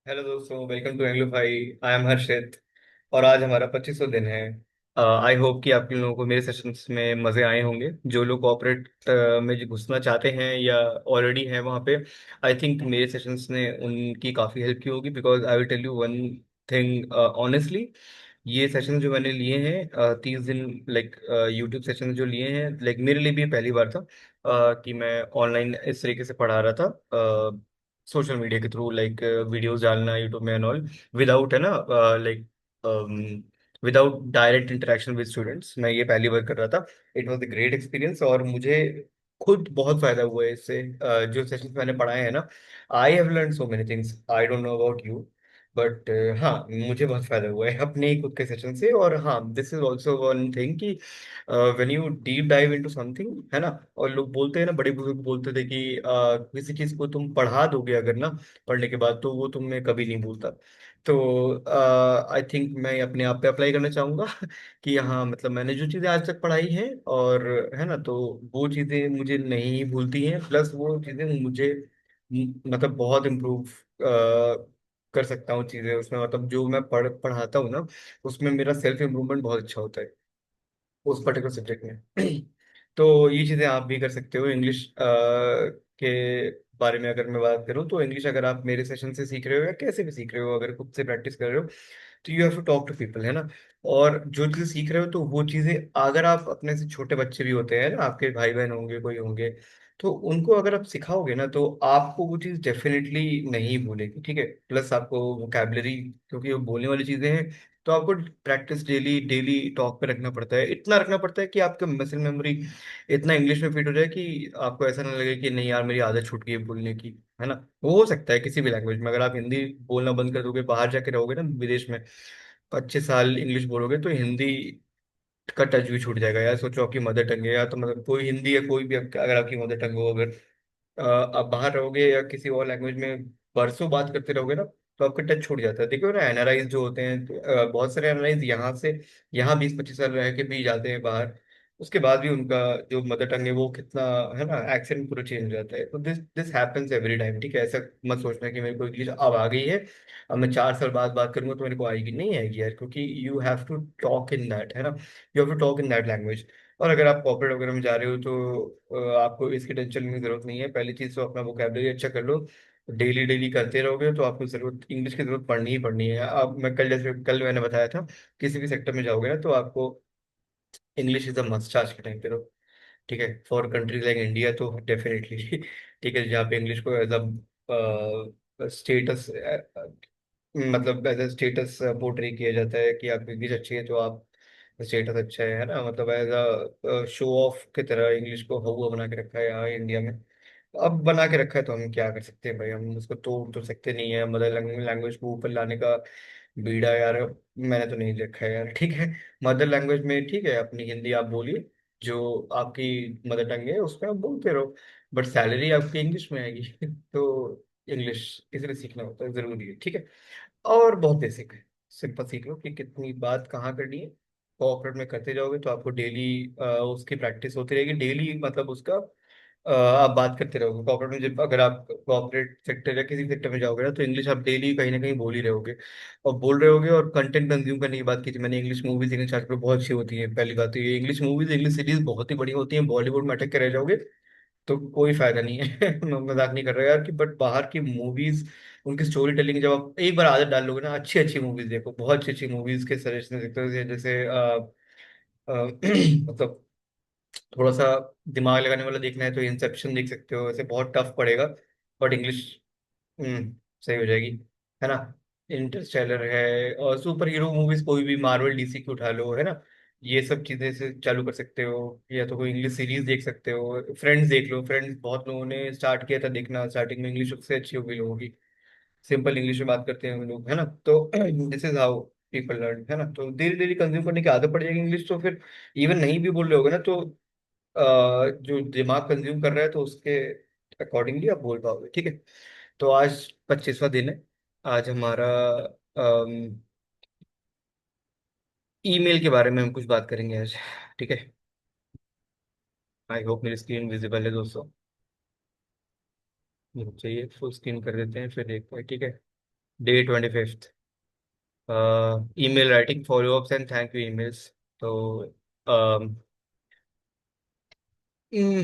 Hello दोस्तों, welcome to Anglo भाई। I am हर्षित और आज हमारा 25वां दिन है। आई होप कि आप लोगों को मेरे सेशंस में मज़े आए होंगे। जो लोग कॉर्पोरेट में जो घुसना चाहते हैं या ऑलरेडी हैं वहाँ पे, आई थिंक मेरे सेशंस ने उनकी काफ़ी हेल्प की होगी। Because I will tell you one thing honestly, ये सेशन जो मैंने लिए हैं 30 दिन, लाइक यूट्यूब सेशन जो लिए हैं, लाइक मेरे लिए भी ये पहली बार था कि मैं ऑनलाइन इस तरीके से पढ़ा रहा था सोशल मीडिया के थ्रू, लाइक वीडियोस डालना यूट्यूब में एंड ऑल, विदाउट है ना, like without direct interaction with students. मैं ये पहली बार कर रहा था। It was a great experience और मुझे खुद बहुत फायदा हुआ है इससे। जो सेशंस मैंने पढ़ाए हैं ना, I have learn so many things. I don't know about you, but हाँ, मुझे बहुत फायदा हुआ है अपने ही खुद के सेशन से। और हाँ, this is also one thing कि when you deep dive into something, है ना। और लोग बोलते हैं ना, बड़े बुजुर्ग बोलते थे कि किसी चीज को तुम पढ़ा दोगे अगर ना, पढ़ने के बाद, तो वो तुम्हें कभी नहीं भूलता। तो आई थिंक मैं अपने आप पे अप्लाई करना चाहूंगा कि हाँ, मतलब मैंने जो चीजें आज तक पढ़ाई हैं और, है ना, तो वो चीजें मुझे नहीं भूलती हैं। प्लस वो चीजें मुझे मतलब बहुत इम्प्रूव कर सकता हूँ चीजें उसमें। मतलब जो मैं पढ़ाता हूँ ना, उसमें मेरा सेल्फ इम्प्रूवमेंट बहुत अच्छा होता है उस पर्टिकुलर सब्जेक्ट में। तो ये चीज़ें आप भी कर सकते हो। इंग्लिश के बारे में अगर मैं बात करूँ, तो इंग्लिश अगर आप मेरे सेशन से सीख रहे हो या कैसे भी सीख रहे हो, अगर खुद से प्रैक्टिस कर रहे हो, तो you have to talk to people, है ना। और जो चीज़ें सीख रहे हो, तो वो चीज़ें अगर आप अपने से छोटे बच्चे भी होते हैं ना, आपके भाई बहन होंगे, कोई होंगे, तो उनको अगर आप सिखाओगे ना, तो आपको वो चीज़ डेफिनेटली नहीं भूलेगी। ठीक है। प्लस आपको वोकैबलरी, क्योंकि वो बोलने वाली चीज़ें हैं, तो आपको प्रैक्टिस डेली डेली टॉक पे रखना पड़ता है। इतना रखना पड़ता है कि आपका मसल मेमोरी इतना इंग्लिश में फिट हो जाए कि आपको ऐसा ना लगे कि नहीं यार, मेरी आदत छूट गई है बोलने की, है ना। वो हो सकता है किसी भी लैंग्वेज में। अगर आप हिंदी बोलना बंद कर दोगे, बाहर जाके रहोगे ना विदेश में, 25 साल इंग्लिश बोलोगे, तो हिंदी का टच भी छूट जाएगा। यार सोचो, आपकी मदर टंग है, या तो मतलब कोई हिंदी या कोई भी अगर आपकी मदर टंग हो, अगर आप बाहर रहोगे या किसी और लैंग्वेज में बरसों बात करते रहोगे ना, तो आपका टच छूट जाता है। देखो ना, एनआरआईज जो होते हैं, तो, बहुत सारे एनआरआईज यहाँ 20-25 साल रह के भी जाते हैं बाहर। उसके बाद भी उनका जो मदर टंग है वो कितना, है ना, एक्सेंट पूरा चेंज हो जाता है। तो this this happens every time. ठीक है। ऐसा मत सोचना कि मेरे को इंग्लिश अब आ गई है, अब मैं 4 साल बाद बात करूंगा तो मेरे को आएगी। नहीं आएगी यार, क्योंकि you have to talk in that, है ना। You have to talk in that language. और अगर आप कॉर्पोरेट वगैरह में जा रहे हो, तो आपको इसकी टेंशन लेने की जरूरत नहीं है। पहली चीज तो अपना वोकैबलरी अच्छा कर लो। डेली डेली करते रहोगे तो आपको जरूरत, इंग्लिश की जरूरत पड़नी ही पड़नी है। अब मैं कल, जैसे कल मैंने बताया था, किसी भी सेक्टर में जाओगे ना, तो आपको इंग्लिश इज अ मस्ट आज के टाइम पे। तो ठीक है, फॉर कंट्रीज लाइक इंडिया तो डेफिनेटली ठीक है, जहाँ पे इंग्लिश को एज अ स्टेटस, मतलब एज अ स्टेटस पोर्ट्रे किया जाता है कि आप इंग्लिश अच्छी है तो आप स्टेटस अच्छा है ना। मतलब एज अ शो ऑफ की तरह इंग्लिश को हवा बना के रखा है यहाँ इंडिया में। अब बना के रखा है तो हम क्या कर सकते हैं भाई, हम उसको तोड़ तो सकते नहीं है। मदर लैंग्वेज को ऊपर लाने का बीड़ा यार मैंने तो नहीं देखा है यार। ठीक है, मदर लैंग्वेज में ठीक है, अपनी हिंदी आप बोलिए, जो आपकी मदर टंग है उसमें आप बोलते रहो, बट सैलरी आपकी इंग्लिश में आएगी तो इंग्लिश इसलिए सीखना होता है, जरूरी है। ठीक है। और बहुत बेसिक है, सिंपल सीख लो कि कितनी बात कहाँ करनी है। कोऑपरेट में करते जाओगे तो आपको डेली उसकी प्रैक्टिस होती रहेगी। डेली मतलब उसका आप बात करते रहोगे कॉर्पोरेट में। जब अगर आप कॉर्पोरेट सेक्टर या किसी सेक्टर में जाओगे ना, तो इंग्लिश आप डेली कहीं ना कहीं बोल ही रहोगे और बोल रहे होगे। और कंटेंट कंज्यूम करने की बात की थी मैंने, इंग्लिश मूवीज इंग्लिश आजकल बहुत अच्छी होती है। पहली बात तो ये, इंग्लिश मूवीज इंग्लिश सीरीज बहुत ही बढ़िया होती है। बॉलीवुड में अटक के रह जाओगे तो कोई फायदा नहीं है मैं मजाक नहीं कर रहा यार, कि बट बाहर की मूवीज, उनकी स्टोरी टेलिंग, जब आप एक बार आदत डाल लोगे ना, अच्छी अच्छी मूवीज देखो, बहुत अच्छी अच्छी मूवीज के सजेशन दे सकते हो। जैसे मतलब थोड़ा सा दिमाग लगाने वाला देखना है तो इंसेप्शन देख सकते हो। वैसे बहुत टफ पड़ेगा, बट इंग्लिश सही हो जाएगी, है ना। इंटरस्टेलर है, और सुपर हीरो मूवीज कोई भी मार्वल डीसी की उठा लो, है ना। ये सब चीजें से चालू कर सकते हो। या तो कोई इंग्लिश सीरीज देख सकते हो, फ्रेंड्स देख लो। फ्रेंड्स बहुत लोगों ने स्टार्ट किया था देखना, स्टार्टिंग में इंग्लिश उससे अच्छी हो गई लोगों की। सिंपल इंग्लिश में बात करते हैं हम लोग, है ना। तो this is how people learn, है ना। तो धीरे धीरे कंज्यूम करने की आदत पड़ जाएगी इंग्लिश, तो फिर इवन नहीं भी बोल रहे होगे ना, तो जो दिमाग कंज्यूम कर रहा है तो उसके अकॉर्डिंगली आप बोल पाओगे। ठीक है। तो आज 25वां दिन है। आज हमारा ईमेल के बारे में हम कुछ बात करेंगे आज। ठीक है। आई होप मेरी स्क्रीन विजिबल है दोस्तों। मुझे चाहिए फुल स्क्रीन कर देते हैं फिर देखते हैं। ठीक है। Day 25th। Email writing follow ups and thank you emails. तो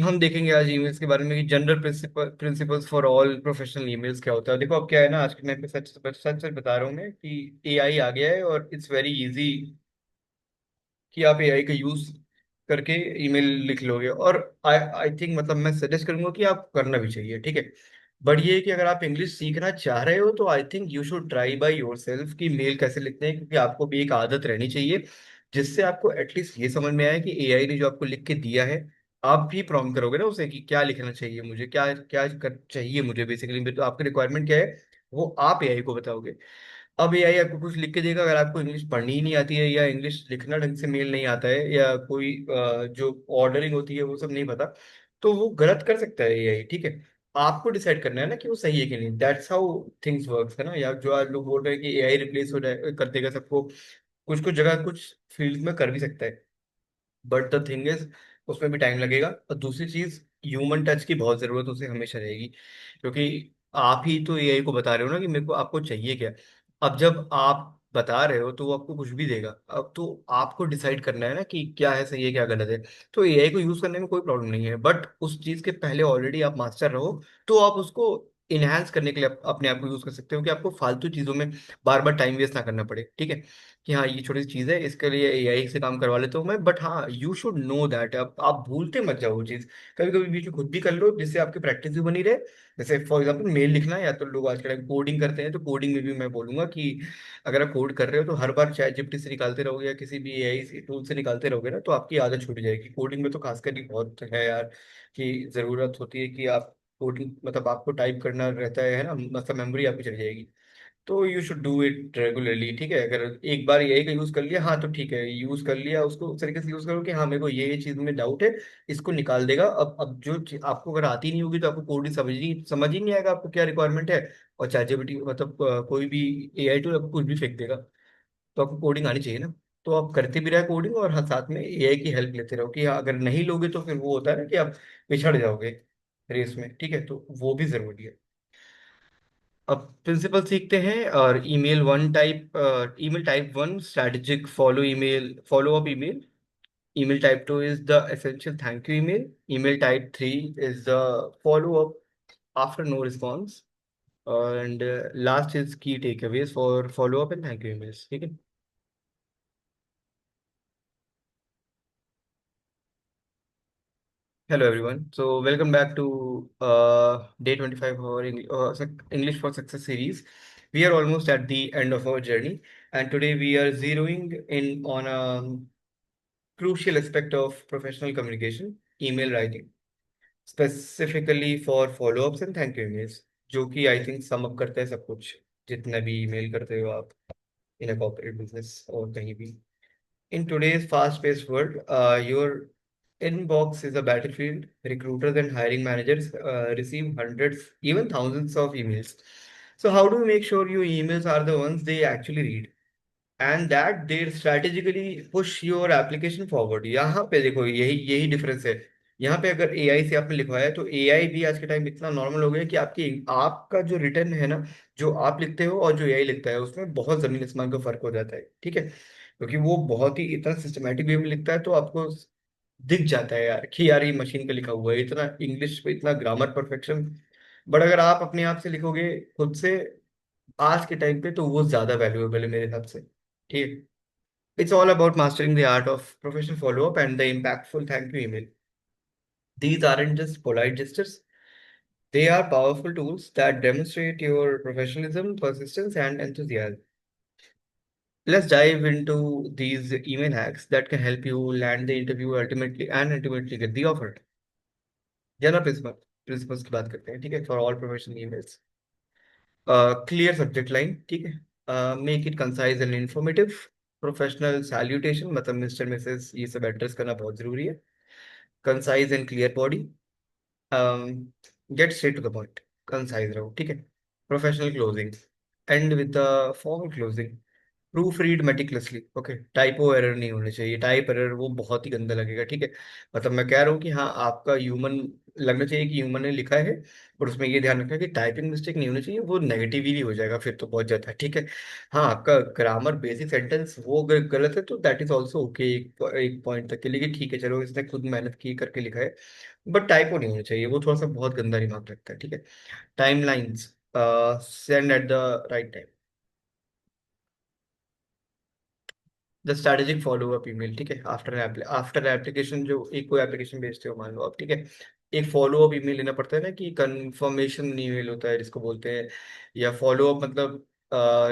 हम देखेंगे आज ईमेल्स के बारे में कि general principles for all professional emails क्या होता है। देखो अब क्या है ना, आज के टाइम पे सच सच सच सच बता रहा हूँ मैं कि एआई आ गया है और इट्स वेरी इजी कि आप एआई का यूज करके ईमेल लिख लोगे। और आई आई थिंक मतलब मैं सजेस्ट करूंगा कि आप करना भी चाहिए, ठीक है। बट ये है कि अगर आप इंग्लिश सीखना चाह रहे हो तो I think you should try by yourself कि मेल कैसे लिखते हैं, क्योंकि आपको भी एक आदत रहनी चाहिए जिससे आपको एटलीस्ट ये समझ में आए कि एआई ने जो आपको लिख के दिया है, आप भी प्रॉम्प्ट करोगे ना उसे कि क्या लिखना चाहिए मुझे, क्या क्या कर चाहिए मुझे बेसिकली, तो आपकी रिक्वायरमेंट क्या है वो आप एआई को बताओगे। अब एआई आपको कुछ लिख के देगा, अगर आपको इंग्लिश पढ़नी ही नहीं आती है या इंग्लिश लिखना ढंग से मेल नहीं आता है या कोई जो ऑर्डरिंग होती है वो सब नहीं पता, तो वो गलत कर सकता है एआई, ठीक है। आपको डिसाइड करना है ना कि वो सही है कि नहीं, दैट्स हाउ थिंग्स वर्क्स है ना। या जो आज लोग बोल रहे हैं कि एआई रिप्लेस हो जाए कर देगा सबको, कुछ कुछ जगह कुछ फील्ड में कर भी सकता है, बट द थिंग इज उसमें भी टाइम लगेगा। और दूसरी चीज, ह्यूमन टच की बहुत जरूरत उसे हमेशा रहेगी, क्योंकि आप ही तो एआई को बता रहे हो ना कि मेरे को आपको चाहिए क्या। अब जब आप बता रहे हो तो वो आपको कुछ भी देगा, अब तो आपको डिसाइड करना है ना कि क्या है सही है क्या गलत है। तो एआई को यूज करने में कोई प्रॉब्लम नहीं है, बट उस चीज के पहले ऑलरेडी आप मास्टर रहो तो आप उसको इनहेंस करने के लिए अपने आप को यूज कर सकते हो कि आपको फालतू चीजों में बार बार टाइम वेस्ट ना करना पड़े, ठीक है। कि हाँ ये छोटी सी चीज है, इसके लिए एआई से काम करवा लेता हूँ मैं, बट हाँ यू शुड नो दैट आप भूलते मत जाओ वो चीज। कभी कभी बीच में खुद भी कर लो जिससे आपकी प्रैक्टिस भी बनी रहे। जैसे फॉर एग्जाम्पल मेल लिखना, या तो लोग आजकल कोडिंग करते हैं, तो कोडिंग में भी मैं बोलूंगा कि अगर आप कोड कर रहे हो तो हर बार चैट जीपीटी से निकालते रहोगे या किसी भी एआई टूल से निकालते रहोगे ना, तो आपकी आदत छूट जाएगी। कोडिंग में तो खासकर ही बहुत है यार, कि जरूरत होती है कि आप कोडिंग मतलब आपको टाइप करना रहता है ना, मतलब मेमोरी आपकी चली जाएगी। तो you should do it regularly, ठीक है। अगर एक बार यही का यूज कर लिया, हाँ तो ठीक है, यूज कर लिया उसको उस तरीके से यूज करो कि हाँ मेरे को ये चीज में डाउट है, इसको निकाल देगा। अब जो आपको अगर आती नहीं होगी तो आपको कोड ही समझ ही नहीं आएगा आपको क्या रिक्वायरमेंट है। और चैट जीपीटी मतलब कोई भी एआई टूल आपको कुछ भी फेंक देगा। तो आपको कोडिंग आनी चाहिए ना, तो आप करते भी रहे कोडिंग और हाँ साथ में एआई की हेल्प लेते रहो कि हाँ अगर नहीं लोगे तो फिर वो होता है ना कि आप पिछड़ जाओगे रेस में, ठीक है। तो वो भी जरूरी है। अब प्रिंसिपल सीखते हैं। और email type one strategic follow up email. Email type two is the essential thank you email. Email type three is the follow up after no response. And last is key takeaways for follow up and thank you emails, ठीक है। Hello everyone. So welcome back to day 25 of our English for Success series. We are almost at the end of our journey, and today we are zeroing in on a crucial aspect of professional communication, email writing, specifically for follow-ups and thank you emails, जो कि I think sum up करता है सब कुछ जितना भी email करते हो आप इन अ कॉर्पोरेट बिजनेस और कहीं भी। In today's fast-paced world, your inbox is a battlefield. Recruiters and hiring managers receive hundreds, even thousands of emails. So, how do you make sure your emails are the ones they actually read and that they strategically push your application forward? यहाँ पे देखो यही यही difference है। यहाँ पे अगर AI से आपने लिखवाया है तो एआई भी आज के टाइम इतना नॉर्मल हो गया है कि आपकी आपका जो रिटर्न है ना, जो आप लिखते हो और जो एआई लिखता है उसमें बहुत जमीन आसमान का फर्क हो जाता है, ठीक है। क्योंकि वो बहुत ही इतना सिस्टमेटिक वे में लिखता है तो आपको दिख जाता है यार कि यार ये मशीन का लिखा हुआ है, इतना इंग्लिश पे इतना ग्रामर परफेक्शन। बट अगर आप अपने आप से लिखोगे खुद से आज के टाइम पे तो वो ज्यादा वैल्यूएबल है मेरे हिसाब से, ठीक है। It's all about mastering the art of professional follow-up and the impactful thank you email. These aren't just polite gestures, they are powerful tools that demonstrate your professionalism, persistence, and enthusiasm. Let's dive into these email hacks that can help you land the interview ultimately get the offer. General principles की बात करते हैं, ठीक है, for all professional emails. Clear subject line, ठीक है। Make it concise and informative. Professional salutation मतलब Mr Mrs ये सब एड्रेस करना बहुत जरूरी है। Concise and clear body, get straight to the point, concise रहो, ठीक है। Professional closing, end with the formal closing. Proof read meticulously, okay, typo error नहीं होने चाहिए, टाइप एरर वो बहुत ही गंदा लगेगा, ठीक है। मतलब मैं कह रहा हूँ कि हाँ, आपका ह्यूमन लगना चाहिए कि ह्यूमन ने लिखा है, और उसमें ये ध्यान रखना कि टाइपिंग मिस्टेक नहीं होनी चाहिए, वो नेगेटिवली हो जाएगा फिर तो बहुत ज्यादा, ठीक है। हाँ, आपका ग्रामर बेसिक सेंटेंस वो अगर गलत है तो दैट इज ऑल्सो ओके, एक पॉइंट तक के लिए ठीक है, चलो इसने खुद मेहनत की करके लिखा है, बट टाइपो नहीं होना चाहिए, वो थोड़ा सा बहुत गंदा दिमाग लगता है, ठीक है। Timelines, send at the right time, the strategic follow up email, ठीक है, आफ्टर एप्लीकेशन, जो एक कोई एप्लीकेशन भेजते हो मान लो आप, ठीक है, एक फॉलो अप ईमेल लेना पड़ता है ना, कि कंफर्मेशन ईमेल होता है जिसको बोलते हैं, या फॉलो अप मतलब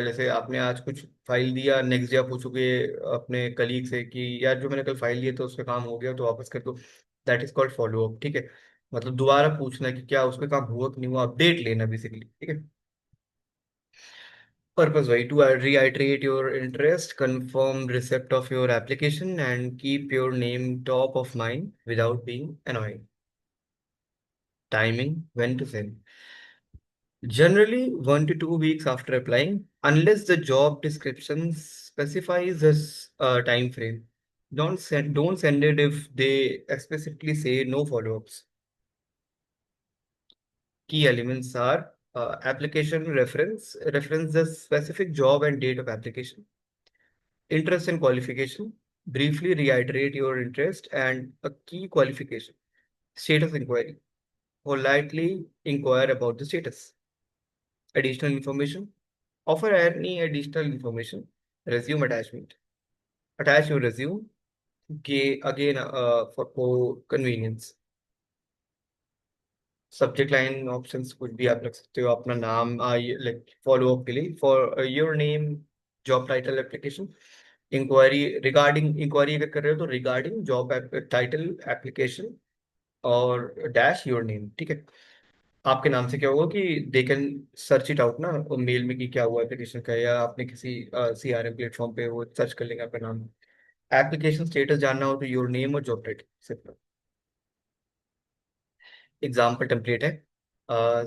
जैसे आपने आज कुछ फाइल दिया, नेक्स्ट डे आप पूछोगे अपने कलीग से कि यार जो मैंने कल फाइल दिया तो उसका काम हो गया तो वापस कर दो, that is called follow up, ठीक है। मतलब दोबारा पूछना कि क्या उसका काम हुआ कि नहीं हुआ, अपडेट लेना बेसिकली, ठीक है। Purpose why to reiterate your interest, confirm receipt of your application, and keep your name top of mind without being annoying. Timing, when to send. Generally, 1 to 2 weeks after applying, unless the job description specifies this time frame. Don't send it if they explicitly say no follow-ups. Key elements are application reference the specific job and date of application. Interest and qualification. Briefly reiterate your interest and a key qualification. Status inquiry. Politely inquire about the status. Additional information. Offer any additional information. Resume attachment. Attach your resume. Again, for convenience. Subject line options कुछ भी आप रख सकते हो, अपना नाम, like follow up के लिए, for your name, job title, application, inquiry, regarding, inquiry अगर कर रहे हो तो रिगार्डिंग जॉब टाइटल, एप्लीकेशन, और डैश योर नेम, ठीक है। आपके नाम से क्या होगा कि they can search it out ना मेल में कि क्या हुआ एप्लीकेशन का, या आपने किसी CRM प्लेटफॉर्म पे वो सर्च कर लेंगे आपका नाम। एप्लीकेशन स्टेटस जानना हो तो योर नेम और जॉब टाइटल सिर्फ। एग्जाम्पल टेम्पलेट है,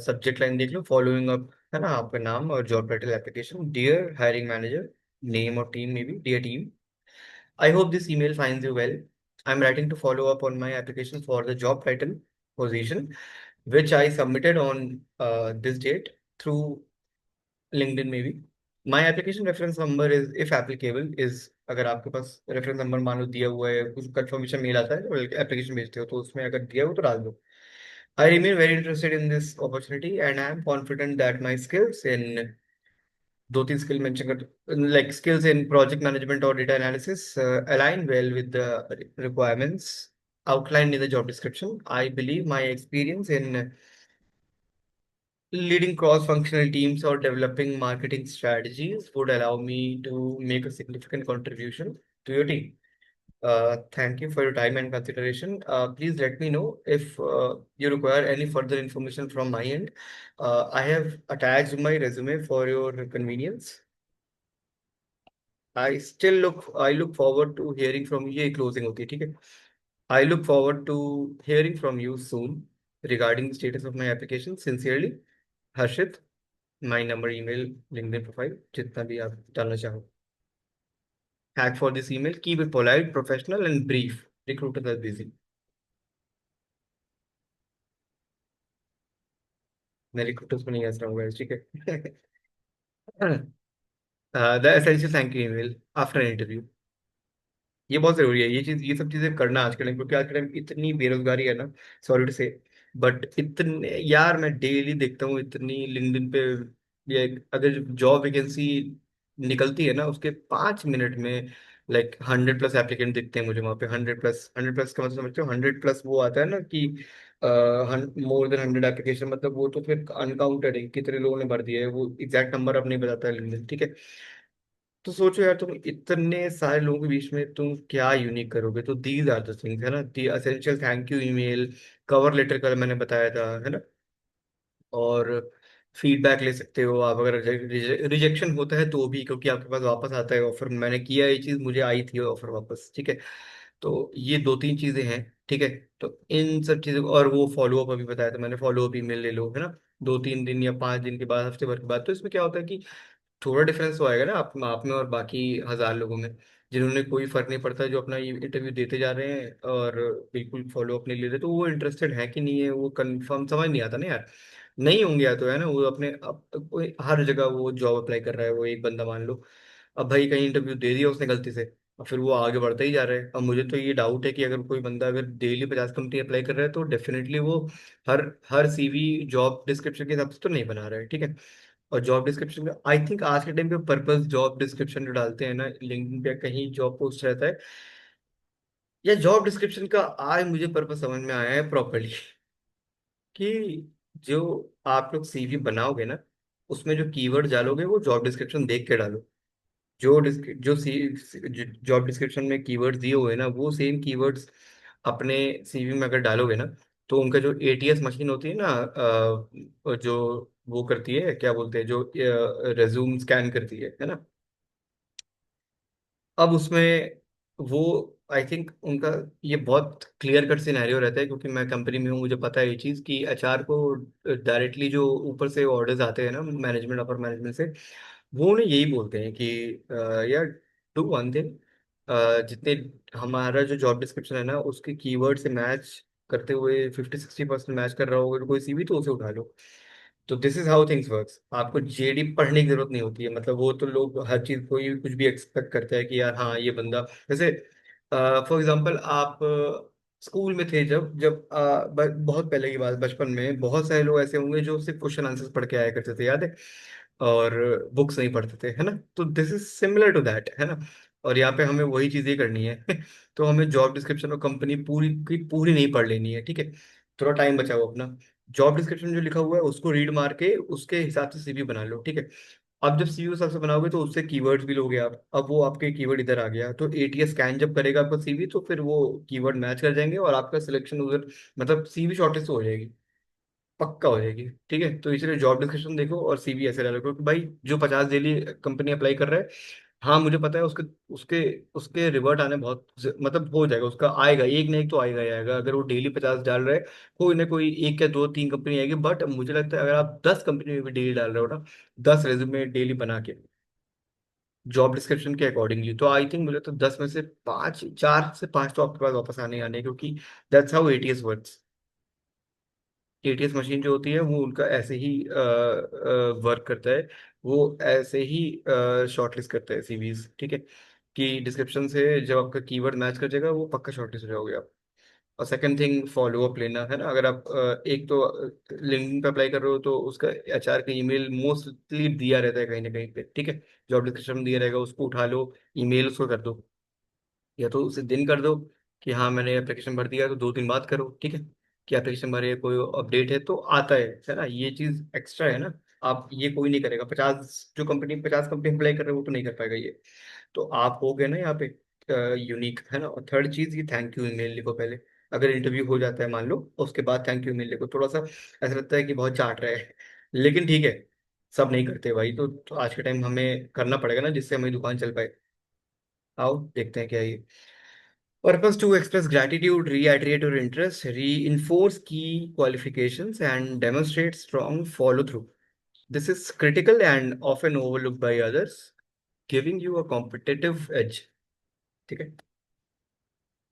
सब्जेक्ट लाइन देख लो, फॉलोइंग अप, है ना, आपका नाम और job title, application, dear hiring manager, name और टीम में भी dear team, I hope this email finds you well, I am writing to follow up on my application for the job title position which I submitted on this date through LinkedIn maybe. My application reference number is, if applicable, is, अगर आपके पास reference number मान लो दिया हुआ है, कुछ confirmation mail आता है application भेजते हो तो उसमें अगर दिया हो तो डाल दो। I remain very interested in this opportunity and I am confident that my skills in, दो तीन स्किल मेंशन कर, like skills in project management और data analysis align well with the requirements outlined in the job description. I believe my experience in leading cross-functional teams or developing marketing strategies would allow me to make a significant contribution to your team. Thank you for your time and consideration. Please let me know if you require any further information from my end. I have attached my resume for your convenience. I look forward to hearing from you. ये closing होती है, ठीक है? I look forward to hearing from you soon regarding the status of my application. Sincerely, Harshit. My number, email, LinkedIn profile, जितना भी आप डालना चाहो. Hack for this email. Keep it polite, professional, and brief. Recruiters are busy. मैं recruiters को नहीं हंस रहा हूँ guys, ठीक है? The essential thank you email after an interview. ये बहुत जरूरी है, ये चीज, ये सब चीजें करना आज के टाइम, क्योंकि आज के टाइम इतनी बेरोजगारी है ना, सॉरी टू से, बट इतने यार मैं डेली देखता हूँ इतनी लिंक्डइन पे, ये अगर जॉब वैकेंसी निकलती है ना उसके 5 मिनट में लाइक 100+ एप्लीकेंट दिखते हैं मुझे वहाँ पे, 100+, 100+ का मतलब समझते हो, 100+ वो आता है ना कि मोर देन 100 एप्लीकेशन, मतलब वो तो फिर अनकाउंटेड है कितने लोगों ने भर दिया है, वो एग्जैक्ट नंबर अब नहीं बताता है लिंक्डइन, ठीक है। तो सोचो यार, तुम इतने सारे लोगों के बीच में तुम क्या यूनिक करोगे, तो दीज आर द थिंग्स, है ना, the essential thank you email, cover letter का मैंने बताया था, है ना, और फीडबैक ले सकते हो आप अगर रिजेक्शन होता है तो भी, क्योंकि आपके पास वापस आता है ऑफर, मैंने किया ये चीज, मुझे आई थी ऑफर वापस, ठीक है। तो ये दो तीन चीजें हैं, ठीक है। तो इन सब चीजों और वो फॉलो अप अभी बताया था मैंने, फॉलो अप ईमेल ले लो, है ना, 2-3 दिन या 5 दिन के बाद, हफ्ते भर के बाद, तो इसमें क्या होता है कि थोड़ा डिफरेंस तो आएगा ना आप में और बाकी हजार लोगों में, जिन्होंने कोई फर्क नहीं पड़ता, जो अपना ये इंटरव्यू देते जा रहे हैं और बिल्कुल फॉलो अप नहीं ले रहे, तो वो इंटरेस्टेड है कि नहीं है वो कंफर्म समझ नहीं आता ना यार। नहीं होंगे या तो है ना, वो अपने कोई हर जगह वो जॉब अप्लाई कर रहा है, वो एक बंदा मान लो, अब भाई कहीं इंटरव्यू दे दिया उसने गलती से, और फिर वो आगे बढ़ता ही जा रहा है। अब मुझे तो ये डाउट है कि अगर कोई बंदा अगर डेली 50 कंपनी अप्लाई कर रहा है तो डेफिनेटली वो हर हर सीवी जॉब डिस्क्रिप्शन के हिसाब से तो नहीं बना रहा है, ठीक है। और जॉब डिस्क्रिप्शन का आई थिंक आज के टाइम पे पर्पस जॉब डिस्क्रिप्शन जो डालते हैं ना लिंक्डइन पे, कहीं जॉब पोस्ट रहता है या जॉब डिस्क्रिप्शन का, आज मुझे पर्पस समझ में आया है प्रॉपरली कि जो आप लोग सीवी बनाओगे ना, उसमें जो कीवर्ड डालोगे वो जॉब डिस्क्रिप्शन देख के डालो। जो जो जॉब डिस्क्रिप्शन में कीवर्ड्स दिए हुए हैं ना, वो सेम कीवर्ड्स अपने सीवी में अगर डालोगे ना, तो उनका जो एटीएस मशीन होती है ना, जो वो करती है, क्या बोलते हैं, जो रेज्यूम स्कैन करती है ना, अब उसमें वो आई थिंक उनका ये बहुत क्लियर कट सिनेरियो रहता है, क्योंकि मैं कंपनी में हूँ, मुझे पता है ये चीज़ कि एचआर को डायरेक्टली जो ऊपर से ऑर्डर्स आते हैं ना मैनेजमेंट, अपर मैनेजमेंट से, वो उन्हें यही बोलते हैं कि यार डू वन थिंग, जितने हमारा जो जॉब डिस्क्रिप्शन है ना उसके कीवर्ड से मैच करते हुए 50-60% मैच कर रहा होगा कोई सीवी, तो उसे उठा लो। तो this is how things works. आपको जेडी पढ़ने की जरूरत नहीं होती है, मतलब वो तो लोग हर चीज कोई कुछ भी एक्सपेक्ट करता है कि यार हाँ ये बंदा, जैसे फॉर एग्जांपल आप स्कूल में थे, जब जब बहुत पहले की बात, बचपन में बहुत सारे लोग ऐसे होंगे जो सिर्फ क्वेश्चन आंसर्स पढ़ के आया करते थे, याद है, और बुक्स नहीं पढ़ते थे, है ना। तो this is similar to that, है ना। और यहाँ पे हमें वही चीजें करनी है तो हमें जॉब डिस्क्रिप्शन और कंपनी पूरी की पूरी नहीं पढ़ लेनी है, ठीक है। थोड़ा टाइम बचाओ अपना, जॉब डिस्क्रिप्शन जो लिखा हुआ है उसको रीड मार के उसके हिसाब से सीवी बना लो, ठीक है। अब जब सीवी हिसाब से बनाओगे तो उससे कीवर्ड्स भी लोगे आप, अब वो आपके कीवर्ड इधर आ गया, तो एटीएस स्कैन जब करेगा आपका सीवी तो फिर वो कीवर्ड मैच कर जाएंगे और आपका सिलेक्शन उधर, मतलब सीवी शॉर्टेज हो जाएगी, पक्का हो जाएगी, ठीक है। तो इसलिए जॉब डिस्क्रिप्शन देखो और सीवी ऐसे डालो, क्योंकि भाई जो 50 डेली कंपनी अप्लाई कर रहा है, हाँ मुझे पता है उसके उसके उसके रिवर्ट आने बहुत मतलब हो जाएगा, उसका आएगा, एक ना एक तो आएगा ही आएगा, अगर वो डेली 50 डाल रहा है, कोई ना कोई एक या दो तीन कंपनी आएगी। बट मुझे लगता है अगर आप 10 कंपनी में भी डेली डाल रहे हो ना, 10 रेज्यूमे डेली बना के जॉब डिस्क्रिप्शन के अकॉर्डिंगली, तो आई थिंक मुझे तो 10 में से 5, 4 से 5 तो आपके पास वापस आने ही आने हैं, क्योंकि that's how ATS works. ATS machine जो होती है वो उनका ऐसे ही वर्क करता है, वो ऐसे ही शॉर्टलिस्ट करता है सीवीज, ठीक है। कि डिस्क्रिप्शन से जब आपका कीवर्ड मैच कर जाएगा वो पक्का शॉर्टलिस्ट हो जाओगे आप। और सेकंड थिंग फॉलो अप लेना, है ना। अगर आप एक तो लिंक्डइन पे अप्लाई कर रहे हो तो उसका एचआर का ईमेल मोस्टली दिया रहता है कहीं ना कहीं पे, ठीक है। जॉब डिस्क्रिप्शन में दिया रहेगा, उसको उठा लो, ईमेल उसको कर दो, या तो उसे दिन कर दो कि हाँ मैंने एप्लीकेशन भर दिया, तो 2 दिन बाद करो, ठीक है। कि एप्लीकेशन भरे, कोई अपडेट है तो आता है ना, ये चीज एक्स्ट्रा है ना। आप ये कोई नहीं करेगा, 50 कंपनी अप्लाई कर रहे हो वो तो नहीं कर पाएगा ये। तो आप हो गए ना यहाँ पे यूनिक, है ना। और थर्ड चीज ये थैंक यू ईमेल लिखो पहले, अगर इंटरव्यू हो जाता है मान लो, उसके बाद थैंक यू ईमेल लिखो। थोड़ा सा ऐसा लगता है कि बहुत चाट रहा है लेकिन ठीक है, सब नहीं करते भाई, तो आज के टाइम हमें करना पड़ेगा ना, जिससे हमारी दुकान चल पाए। आओ देखते हैं क्या है ये। Purpose to express gratitude, reiterate your interest, reinforce key qualifications, and demonstrate strong follow through. This is critical and often overlooked by others, giving you a competitive edge. ठीक है।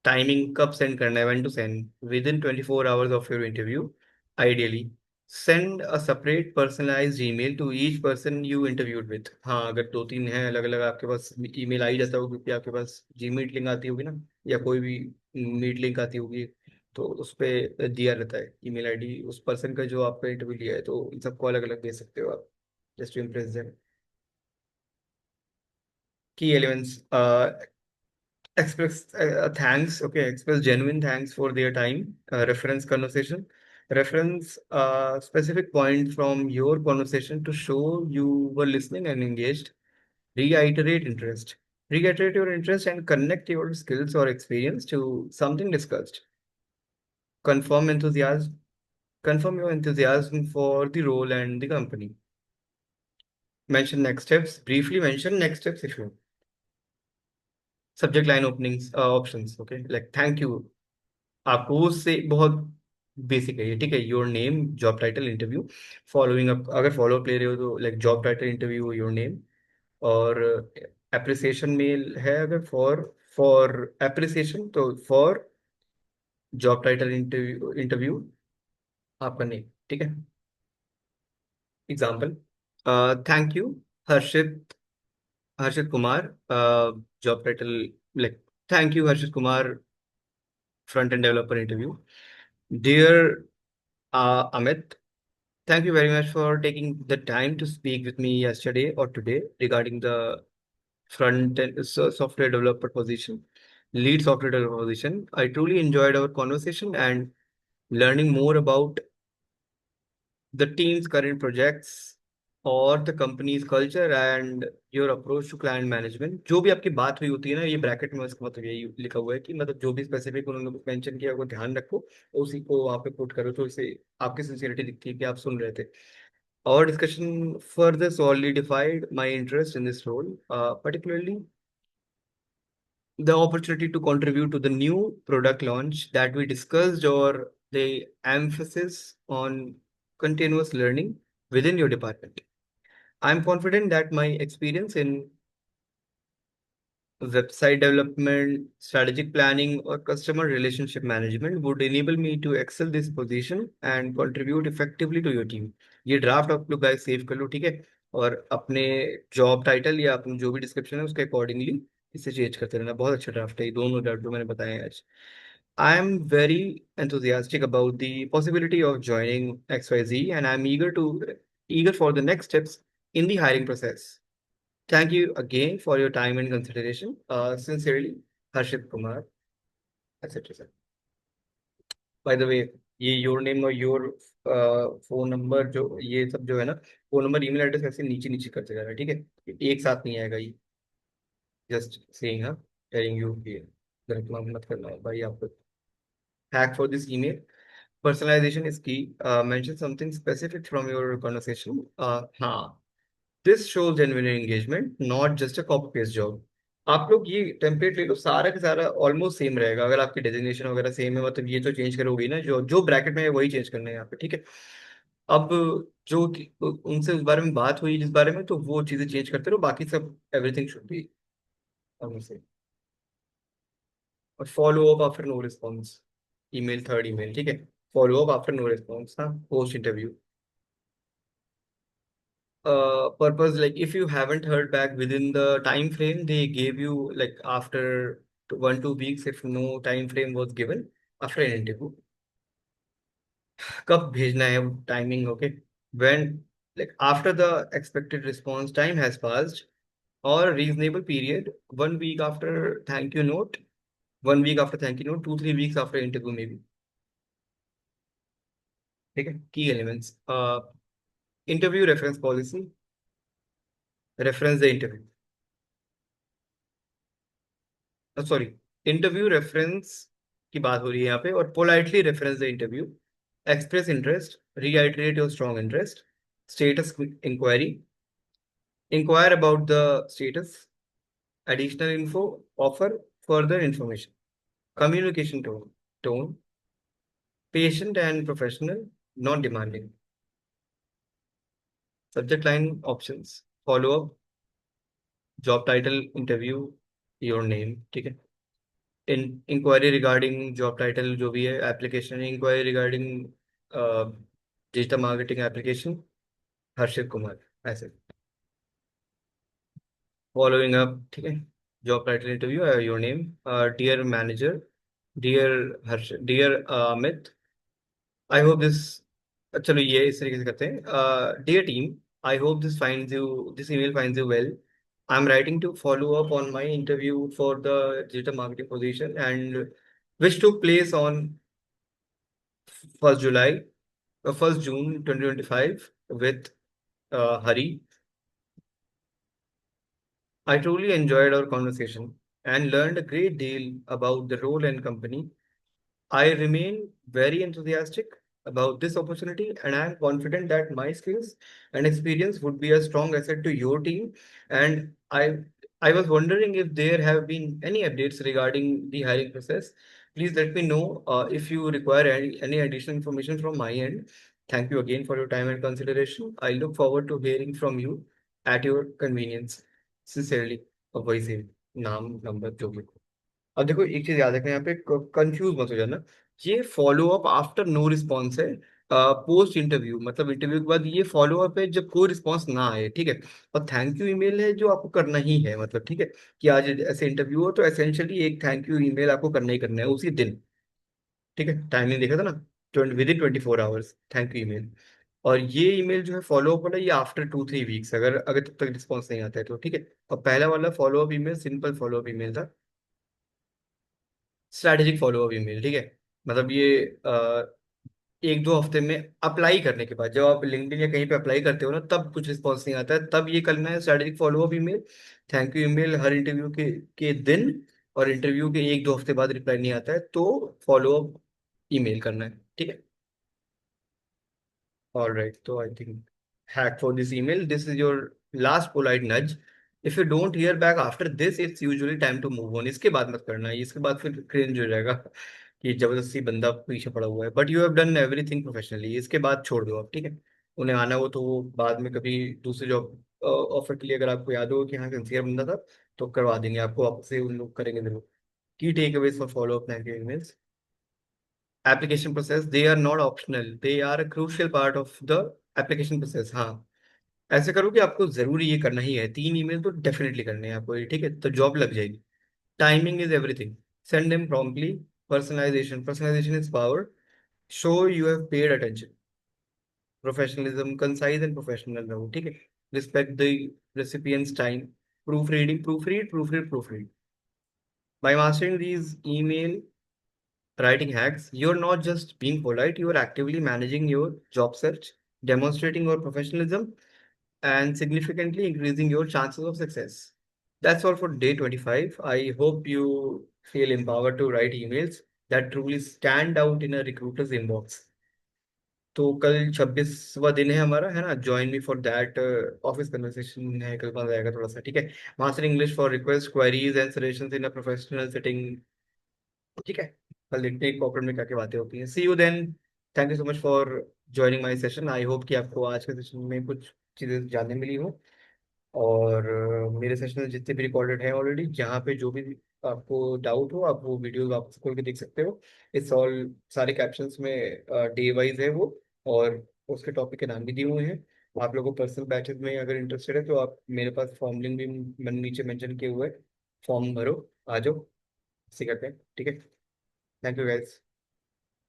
टाइमिंग कब सेंड करना है, when to send, within 24 hours of your interview ideally. Send a separate personalised email to each person you interviewed with. हाँ अगर 2-3 हैं अलग अलग आपके पास, ईमेल आ ही जाता होगा क्योंकि आपके पास जी मीट लिंक आती होगी ना, या कोई भी मीट लिंक आती होगी, तो उस पर दिया रहता है ईमेल आईडी उस पर्सन का जो आपका इंटरव्यू लिया है, तो इन सबको अलग अलग दे सकते हो आप, जस्ट टू इम्प्रेस देम। की elements, express thanks, okay, express genuine thanks for their time. Reference conversation, reference specific point from your conversation to show you were listening and engaged. Reiterate interest, reiterate your interest and connect your skills or experience to something discussed. Confirm enthusiasm, confirm your enthusiasm for the role and the company. Mention next steps, briefly mention next steps if you, subject line openings, options, okay, like thank you, आपको उससे बहुत basic है ये, ठीक है। Your name, job title, interview, following up, अगर follow up ले रहे हो तो like job title, interview, your name, और एप्रिसिएशन मेल है अगर फॉर फॉर एप्रिसिएशन तो for job title interview interview आपका नेम, ठीक है। Example, thank you Harshit Harshit Kumar, job title like thank you Harshit Kumar, front end developer interview. Dear Amit, thank you very much for taking the time to speak with me yesterday or today regarding the front end software developer position, lead software developer position. I truly enjoyed our conversation and learning more about the team's current projects और the company's culture and your approach to client management. जो भी आपकी बात हुई होती है ना, ये ब्रैकेट में उसका मतलब यही लिखा हुआ है कि मतलब जो भी स्पेसिफिक उन्होंने मेंशन किया वो ध्यान रखो, उसी को वहाँ पे पुट करो, तो इससे आपकी सिंसियरिटी दिखती है कि आप सुन रहे थे। Our discussion further solidified my interest in this role, particularly the opportunity to contribute to the new product launch that we discussed, or the emphasis on continuous learning within your department. I'm confident that my experience in website development, strategic planning, or customer relationship management would enable me to excel this position and contribute effectively to your team. ये draft आप लोग guys save कर लो, ठीक है। और अपने job title या अपने जो भी डिस्क्रिप्शन है उसके अकॉर्डिंगली इसे चेंज करते रहना। बहुत अच्छा ड्राफ्ट है ये, दोनों ड्राफ्ट जो मैंने बताए हैं आज। I am very enthusiastic about the possibility of joining XYZ, and I'm eager for the next steps in the hiring process. Thank you again for your time and consideration. Sincerely, Harshit Kumar, etc. By the way, ये your name और your phone number जो ये सब जो है ना, phone number email address ऐसे नीचे नीचे करते जा रहा है, ठीक है। एक साथ नहीं आएगा ये, जस्ट सेइंग, हाँ, टेलिंग यू कि गलत मत करना है भाई आपको। Hack for this email, personalization is key. Mention something specific from your conversation. हाँ, this shows genuine engagement, not just a copy paste job. आप लोग ये टेम्पलेट ले लो, सारा का सारा ऑलमोस्ट सेम रहेगा। अगर आपकी डेजिग्नेशन वगैरह सेम है, मतलब ये तो चेंज करोगे ना, जो जो ब्रैकेट में है वही चेंज करना है यहाँ पे, ठीक है। अब जो उनसे उस बारे में बात हुई जिस बारे में, तो वो चीजें चेंज करते रहो, बाकी सब एवरीथिंग शुड बी से। और follow up after no response, email, third email, ठीक है। Follow up after no response, हाँ, post interview purpose, like if you haven't heard back within the time frame they gave you, like after 1 2 weeks, if no time frame was given after an interview, कब भेजना है, timing, okay. when, like after the expected response time has passed, or reasonable period, 1 week after thank you note, 1 week after thank you note, 2 3 weeks after interview maybe, ठीक है। की elements, interview reference policy, reference the interview, sorry, interview reference की बात हो रही है यहाँ पे, और politely reference the interview, express interest, reiterate your strong interest, status inquiry, inquire about the status, additional info, offer further information, communication tone, patient and professional, not demanding, subject line options, follow up, job title interview, your name, ठीक है। Inquiry regarding job title जो भी है, application inquiry regarding digital marketing application, Harshit Kumar, ऐसे following up, ठीक है। Job title interview, your name, dear manager, dear Harsh, dear Amit, I hope this, चलो ये इस तरीके से करते हैं। Dear team, I hope this email finds you well. I'm writing to follow up on my interview for the digital marketing position, and which took place on 1st July, 1st June 2025 with Hari. I truly enjoyed our conversation and learned a great deal about the role and company. I remain very enthusiastic about this opportunity, and I am confident that my skills and experience would be a strong asset to your team. And I was wondering if there have been any updates regarding the hiring process. Please let me know if you require any additional information from my end. Thank you again for your time and consideration. I look forward to hearing from you at your convenience. Sincerely. और वही same नाम number जो भी। अब देखो एक चीज याद रखना, यहाँ पे कंफ्यूज मत हो जाना। ये follow up after no response है। पोस्ट इंटरव्यू मतलब इंटरव्यू के बाद ये फॉलो अप है जब कोई रिस्पॉन्स ना आए, ठीक है। और थैंक यू ईमेल है जो आपको करना ही है, मतलब ठीक है। कि आज ऐसे इंटरव्यू हो तो एसेंशियली एक थैंक यू ईमेल आपको करना ही करना है उसी दिन। ठीक है, टाइमिंग देखा था ना, 20 with in 24 hours thank you email. और ये ईमेल जो है फॉलो अप वाला, ये आफ्टर 2-3 वीक्स, अगर अगर तब तक रिस्पॉन्स नहीं आता है तो, ठीक है। और पहला वाला follow up email simple follow up email था, स्ट्रैटेजिक फॉलो अप ईमेल, ठीक है। मतलब ये 1-2 हफ्ते में अप्लाई करने के बाद, जब आप लिंक्डइन या कहीं पे अप्लाई करते हो ना, तब कुछ रिस्पॉन्स नहीं आता है, तब ये करना है strategic follow up email. Thank you email her interview के दिन, और इंटरव्यू के 1-2 हफ्ते बाद रिप्लाई नहीं आता है तो फॉलो अप ईमेल करना है, ठीक है। All right, so I think hack for this email. This is your last polite nudge. If you don't hear back after this, it's usually time to move on. इसके बाद मत करना है, इसके बाद फिर क्रिंज हो जाएगा कि जबरदस्ती बंदा पीछे पड़ा हुआ है। But you have done everything professionally, इसके बाद छोड़ दो आप, ठीक है। उन्हें आना हो तो वो बाद में कभी दूसरी जॉब ऑफर के लिए अगर आपको याद हो कि हाँ सिंसियर बंदा था, तो करवा देंगे आपको, वापस से उन लोग करेंगे जरूर। Key takeaways for follow up thank you emails. Application process, they are not optional, they are a crucial part of the application process। हाँ, ऐसे करो कि आपको जरूरी ये करना ही है, 3 ईमेल तो डेफिनेटली करने हैं आपको ये, ठीक है, तो जॉब लग जाएगी। Timing is everything, send them promptly. Personalisation, personalisation is power. Show you have paid attention. Professionalism, concise and professional रहो, ठीक है। Respect the recipient's time. Proofreading, proofread, proofread, proofread. By mastering these email writing hacks, you're not just being polite, you are actively managing your job search, demonstrating your professionalism, and significantly increasing your chances of success. That's all for day 25. I hope you feel empowered to write emails that truly stand out in a recruiter's inbox. तो कल 26वां दिन है हमारा, है ना। Join me for that, office conversation है कल, मजा आएगा थोड़ा सा, ठीक है। Master English for request, queries and suggestions in a professional setting, ठीक है। कल देखते हैं कॉर्पोरेट में क्या क्या बातें होती हैं। See you then. Thank you so much for joining my session. I hope कि आपको आज के सेशन में कुछ चीज़ें जानने मिली हो। और मेरे सेशन जितने भी रिकॉर्डेड हैं ऑलरेडी, जहाँ पे जो भी आपको डाउट हो आप वो वीडियो वापस खोल के देख सकते हो। इट्स ऑल, सारे कैप्शंस में डे वाइज है वो, और उसके टॉपिक के नाम भी दिए हुए हैं। आप लोगों को पर्सनल बैचेस में अगर इंटरेस्टेड है तो आप मेरे पास फॉर्म लिंक भी मैंने नीचे मेंशन किए हुए हैं। फॉर्म भरो, आ जाओ, इसी करते हैं, ठीक है। Thank you guys.